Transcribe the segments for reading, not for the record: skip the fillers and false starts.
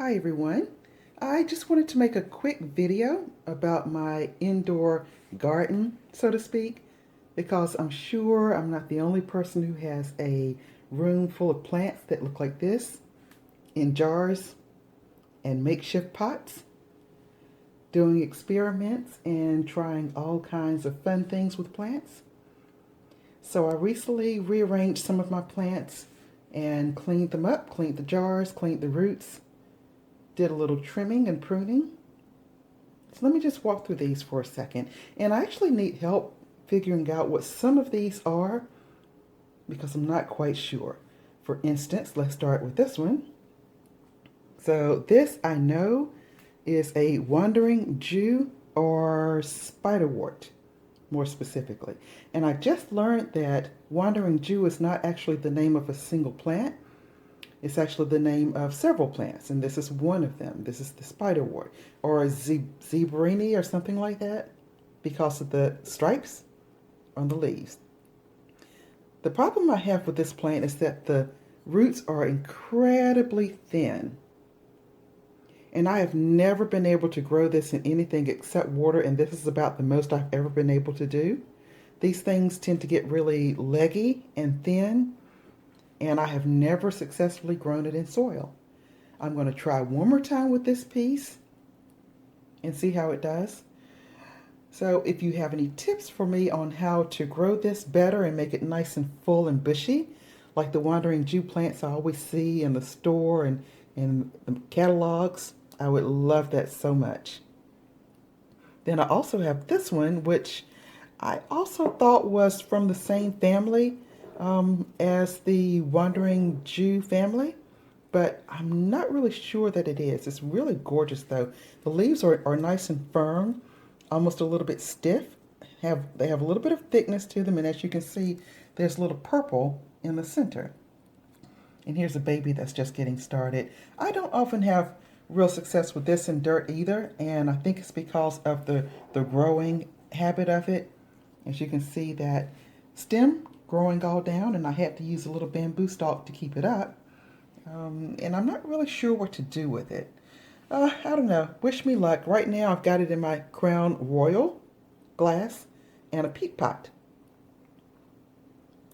Hi everyone. I just wanted to make a quick video about my indoor garden, so to speak, because I'm sure I'm not the only person who has a room full of plants that look like this in jars and makeshift pots, doing experiments and trying all kinds of fun things with plants. So I recently rearranged some of my plants and cleaned them up, cleaned the jars, cleaned the roots, did a little trimming and pruning. So let me just walk through these for a second. And I actually need help figuring out what some of these are because I'm not quite sure. For instance, let's start with this one. So this I know is a wandering Jew or spiderwort, more specifically. And I just learned that wandering Jew is not actually the name of a single plant. It's actually the name of several plants, and this is one of them. This is the spiderwort, or a zebrini or something like that, because of the stripes on the leaves. The problem I have with this plant is that the roots are incredibly thin, and I have never been able to grow this in anything except water, and this is about the most I've ever been able to do. These things tend to get really leggy and thin, and I have never successfully grown it in soil. I'm going to try one more time with this piece and see how it does. So if you have any tips for me on how to grow this better and make it nice and full and bushy, like the wandering Jew plants I always see in the store and in the catalogs, I would love that so much. Then I also have this one, which I also thought was from the same family as the Wandering Jew family, but I'm not really sure that it is. It's really gorgeous though. The leaves are nice and firm, almost a little bit stiff. They have a little bit of thickness to them, and as you can see, there's a little purple in the center. And here's a baby that's just getting started. I don't often have real success with this in dirt either, and I think it's because of the growing habit of it. As you can see, that stem growing all down, and I had to use a little bamboo stalk to keep it up. And I'm not really sure what to do with it. I don't know. Wish me luck. Right now I've got it in my Crown Royal glass and a peat pot.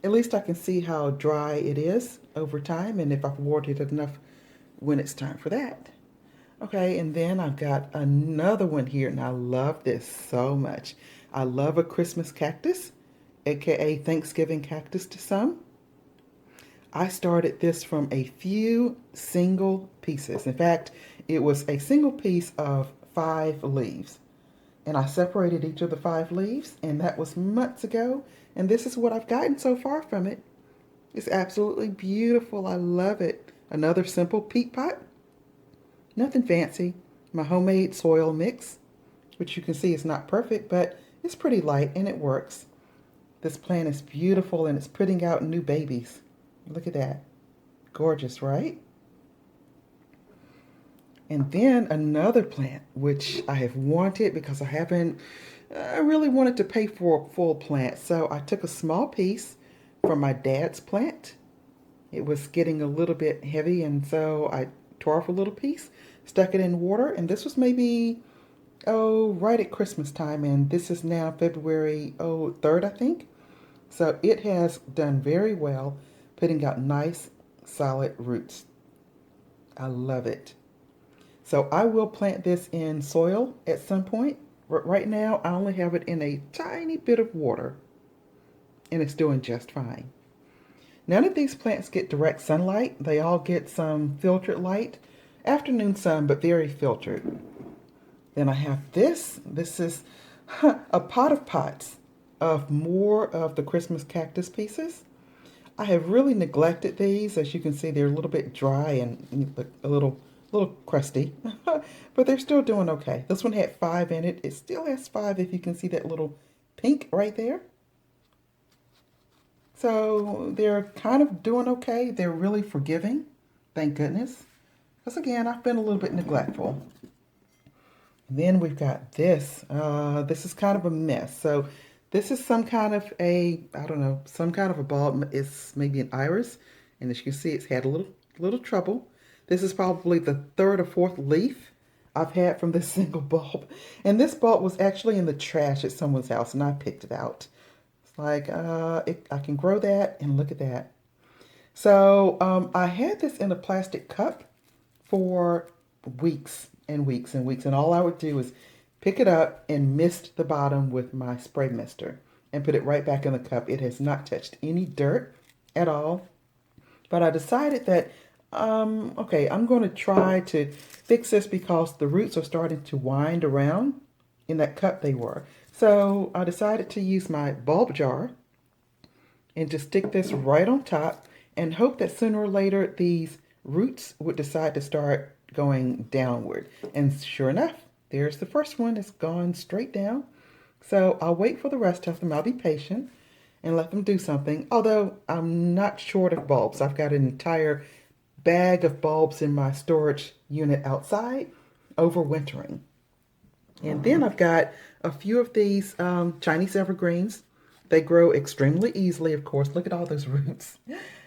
At least I can see how dry it is over time and if I've watered it enough when it's time for that. Okay, and then I've got another one here, and I love this so much. I love a Christmas cactus, aka Thanksgiving cactus to some. I started this from a few single pieces. In fact, it was a single piece of 5 leaves. And I separated each of the 5 leaves, and that was months ago. And this is what I've gotten so far from it. It's absolutely beautiful. I love it. Another simple peat pot. Nothing fancy. My homemade soil mix, which you can see is not perfect, but it's pretty light and it works. This plant is beautiful and it's putting out new babies. Look at that. Gorgeous, right? And then another plant, which I have wanted because I really wanted to pay for a full plant. So I took a small piece from my dad's plant. It was getting a little bit heavy, and so I tore off a little piece, stuck it in water, and this was maybe, right at Christmas time, and this is now February 3rd, I think. So it has done very well, putting out nice, solid roots. I love it. So I will plant this in soil at some point. Right now, I only have it in a tiny bit of water, and it's doing just fine. None of these plants get direct sunlight. They all get some filtered light. Afternoon sun, but very filtered. Then I have this. This is a pot of pots of more of the Christmas cactus pieces. I have really neglected these. As you can see, they're a little bit dry and a little crusty, but they're still doing okay. This one had 5 in it. It still has 5 if you can see that little pink right there. So they're kind of doing okay. They're really forgiving, thank goodness. Because again, I've been a little bit neglectful. Then we've got this. This is kind of a mess. So this is some kind of I don't know, some kind of a bulb. It's maybe an iris. And as you can see, it's had a little trouble. This is probably the third or fourth leaf I've had from this single bulb. And this bulb was actually in the trash at someone's house, and I picked it out. It's like, I can grow that, and look at that. So I had this in a plastic cup for weeks and weeks and weeks. And all I would do is pick it up and mist the bottom with my spray mister and put it right back in the cup. It has not touched any dirt at all. But I decided that, okay, I'm going to try to fix this because the roots are starting to wind around in that cup they were. So I decided to use my bulb jar and just stick this right on top and hope that sooner or later these roots would decide to start going downward. And sure enough, there's the first one. It's gone straight down. So I'll wait for the rest of them. I'll be patient and let them do something. Although I'm not short of bulbs. I've got an entire bag of bulbs in my storage unit outside overwintering. And then I've got a few of these Chinese evergreens. They grow extremely easily, of course. Look at all those roots.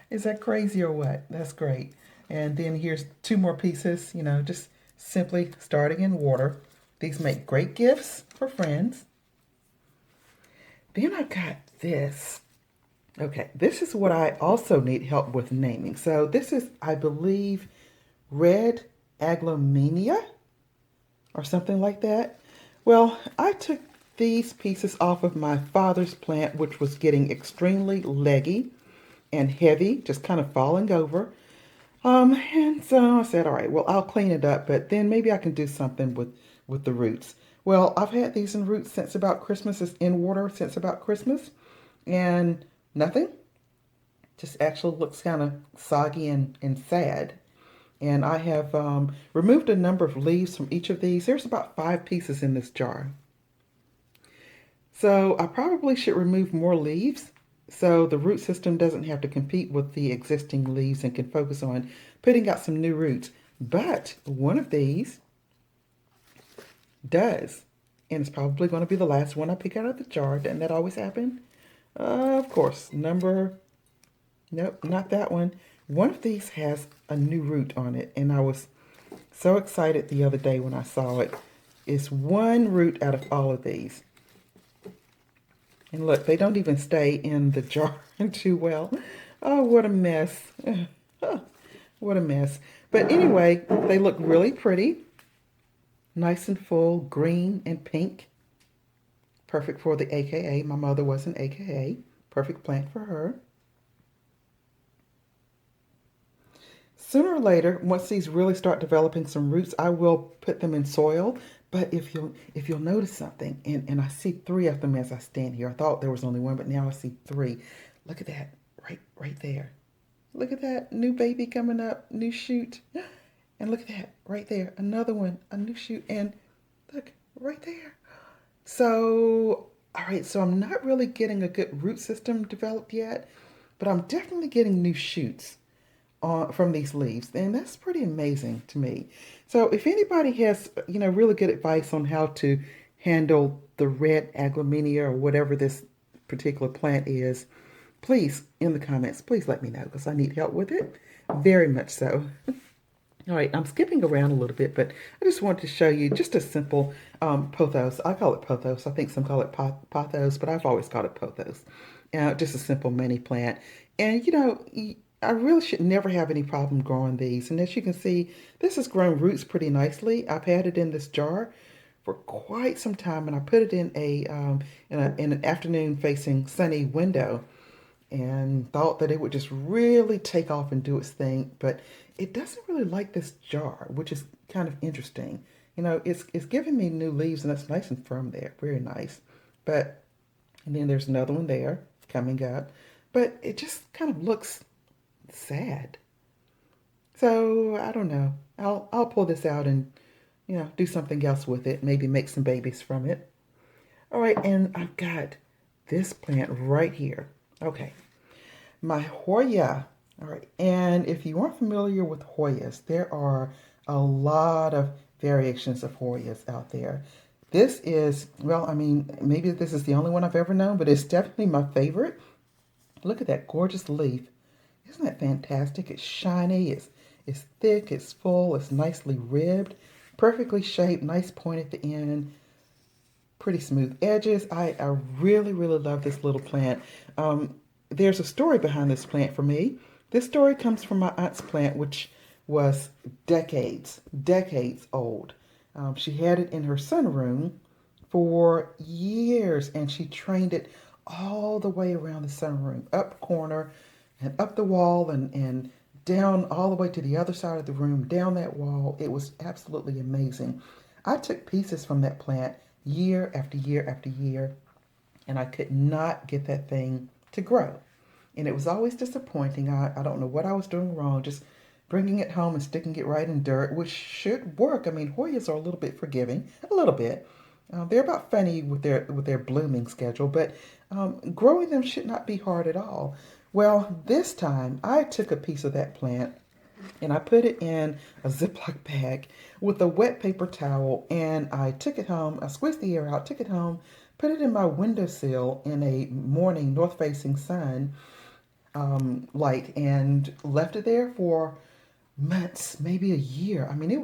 Is that crazy or what? That's great. And then here's two more pieces, you know, just simply starting in water. These make great gifts for friends. Then I got this. Okay, this is what I also need help with naming. So this is, I believe, red aglaomenia or something like that. Well, I took these pieces off of my father's plant, which was getting extremely leggy and heavy, just kind of falling over. And so I said, all right, well, I'll clean it up, but then maybe I can do something with the roots. Well, I've had these in roots since about Christmas, it's in water since about Christmas, and nothing. Just actually looks kind of soggy and sad. And I have removed a number of leaves from each of these. There's about 5 pieces in this jar. So I probably should remove more leaves so the root system doesn't have to compete with the existing leaves and can focus on putting out some new roots. But one of these does. And it's probably going to be the last one I pick out of the jar. Doesn't that always happen? Of course. Nope, not that one. One of these has a new root on it. And I was so excited the other day when I saw it. It's one root out of all of these. And look, they don't even stay in the jar too well. Oh, what a mess. What a mess. But anyway, they look really pretty. Nice and full, green and pink. Perfect for the AKA. My mother was an AKA. Perfect plant for her. Sooner or later, once these really start developing some roots, I will put them in soil. But if you'll notice something, and I see 3 of them as I stand here. I thought there was only 1, but now I see 3. Look at that, right there. Look at that, new baby coming up, new shoot. And look at that, right there, another one, a new shoot, and look, right there. So, all right, so I'm not really getting a good root system developed yet, but I'm definitely getting new shoots from these leaves, and that's pretty amazing to me. So if anybody has, really good advice on how to handle the red aglaomenia or whatever this particular plant is, please, in the comments, please let me know because I need help with it, very much so. All right, I'm skipping around a little bit, but I just wanted to show you just a simple pothos. I call it pothos. I think some call it pothos, but I've always called it pothos. Just a simple mini plant. And, I really should never have any problem growing these. And as you can see, this has grown roots pretty nicely. I've had it in this jar for quite some time, and I put it in an afternoon facing sunny window and thought that it would just really take off and do its thing. But it doesn't really like this jar, which is kind of interesting. It's giving me new leaves, and that's nice and firm there. Very nice. And then there's another one there coming up. But it just kind of looks sad. So I don't know. I'll pull this out and do something else with it. Maybe make some babies from it. All right, and I've got this plant right here. Okay, my Hoya. All right, and if you aren't familiar with Hoyas, there are a lot of variations of Hoyas out there. This is, well, I mean, maybe this is the only one I've ever known, but it's definitely my favorite. Look at that gorgeous leaf. Isn't that fantastic? It's shiny, It's thick, it's full, it's nicely ribbed, perfectly shaped, nice point at the end, pretty smooth edges. I really, really love this little plant. There's a story behind this plant for me. This story comes from my aunt's plant, which was decades old. She had it in her sunroom for years, and she trained it all the way around the sunroom, up corner and up the wall, and down all the way to the other side of the room, down that wall. It was absolutely amazing. I took pieces from that plant year after year after year, and I could not get that thing to grow. And it was always disappointing. I don't know what I was doing wrong, just bringing it home and sticking it right in dirt, which should work. I mean, Hoyas are a little bit forgiving, a little bit. They're about funny with their blooming schedule, but growing them should not be hard at all. Well, this time I took a piece of that plant and I put it in a Ziploc bag with a wet paper towel, and I took it home. I squeezed the air out, took it home, put it in my windowsill in a morning north-facing sun light, and left it there for months, maybe a year. I mean, it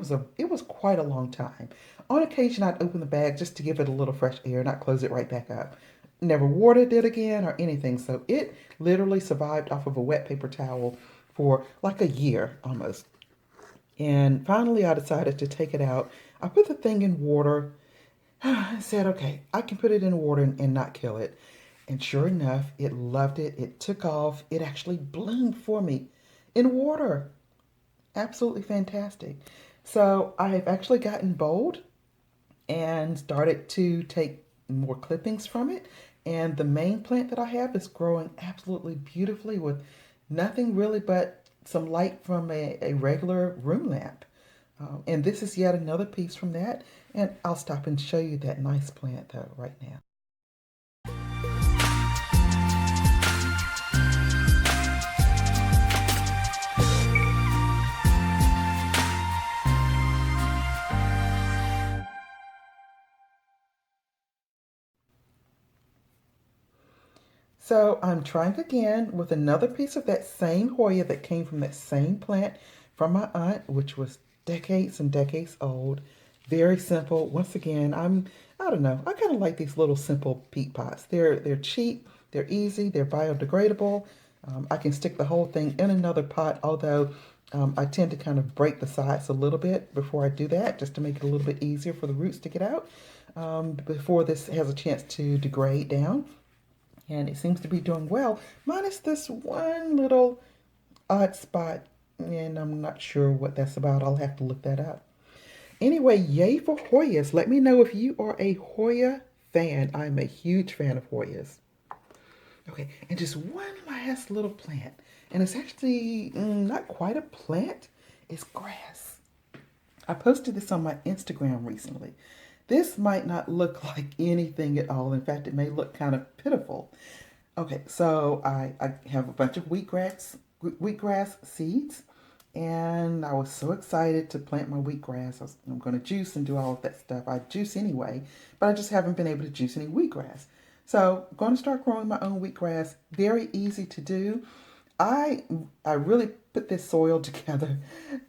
was quite a long time. On occasion, I'd open the bag just to give it a little fresh air, not close it right back up. Never watered it again or anything, so it literally survived off of a wet paper towel for like a year almost. And finally, I decided to take it out. I put the thing in water. I said, okay, I can put it in water and not kill it. And sure enough, it loved it. It took off. It actually bloomed for me in water. Absolutely fantastic. So I have actually gotten bold and started to take more clippings from it. And the main plant that I have is growing absolutely beautifully with nothing really but some light from a regular room lamp. And this is yet another piece from that. And I'll stop and show you that nice plant though right now. So I'm trying again with another piece of that same Hoya that came from that same plant from my aunt, which was decades and decades old. Very simple. Once again, I don't know. I kind of like these little simple peat pots. They're cheap, they're easy, they're biodegradable. I can stick the whole thing in another pot, although I tend to kind of break the sides a little bit before I do that, just to make it a little bit easier for the roots to get out before this has a chance to degrade down. And it seems to be doing well, minus this one little odd spot, and I'm not sure what that's about. I'll have to look that up. Anyway, yay for Hoyas. Let me know if you are a Hoya fan. I'm a huge fan of Hoyas. Okay, and just one last little plant. And it's actually not quite a plant, it's grass. I posted this on my Instagram recently. This might not look like anything at all. In fact, it may look kind of pitiful. Okay, so I have a bunch of wheatgrass seeds, and I was so excited to plant my wheatgrass. I'm going to juice and do all of that stuff. I juice anyway, but I just haven't been able to juice any wheatgrass. So I'm going to start growing my own wheatgrass. Very easy to do. I I really put this soil together.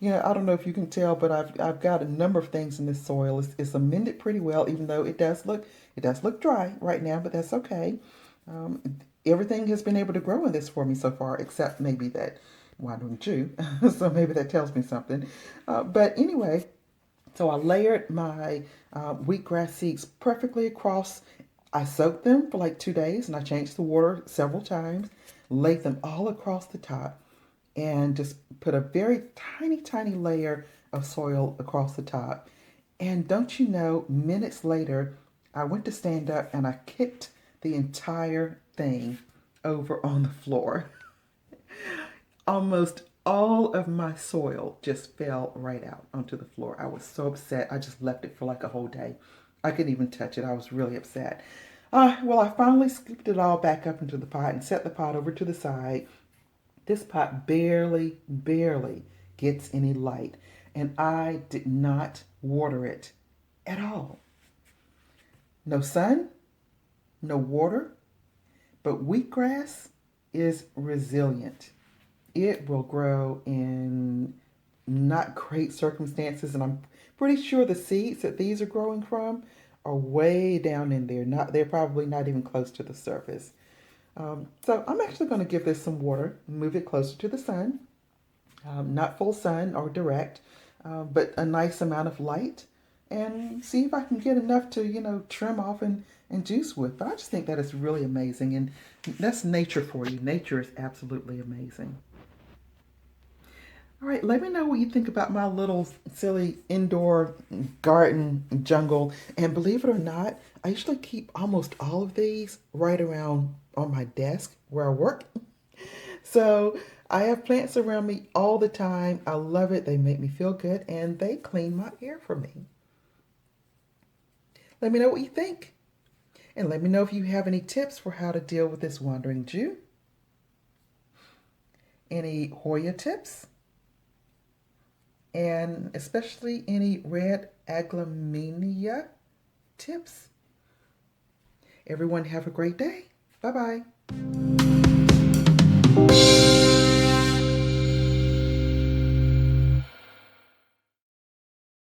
Yeah, I don't know if you can tell, but I've got a number of things in this soil. It's amended pretty well, even though it does look dry right now, but that's okay. Um, Everything has been able to grow in this for me so far, except maybe that wandering Jew. So maybe that tells me something. But anyway, so I layered my wheatgrass seeds perfectly across. I soaked them for like 2 days and I changed the water several times, laid them all across the top, and just put a very tiny, tiny layer of soil across the top. And don't you know, minutes later, I went to stand up and I kicked the entire thing over on the floor. Almost all of my soil just fell right out onto the floor. I was so upset. I just left it for like a whole day. I couldn't even touch it. I was really upset. Well, I finally scooped it all back up into the pot and set the pot over to the side. This pot barely gets any light, and I did not water it at all. No sun, no water, but wheatgrass is resilient. It will grow in not great circumstances, and I'm pretty sure the seeds that these are growing from are way down in there. They're probably not even close to the surface. So I'm actually going to give this some water, move it closer to the sun, not full sun or direct, but a nice amount of light, and see if I can get enough to, trim off and juice with. But I just think that is really amazing, and that's nature for you. Nature is absolutely amazing. All right, let me know what you think about my little silly indoor garden jungle. And believe it or not, I usually keep almost all of these right around on my desk where I work. So I have plants around me all the time. I love it. They make me feel good and they clean my air for me. Let me know what you think. And let me know if you have any tips for how to deal with this wandering Jew. Any Hoya tips? And especially any red aglaomenia tips. Everyone have a great day. Bye-bye.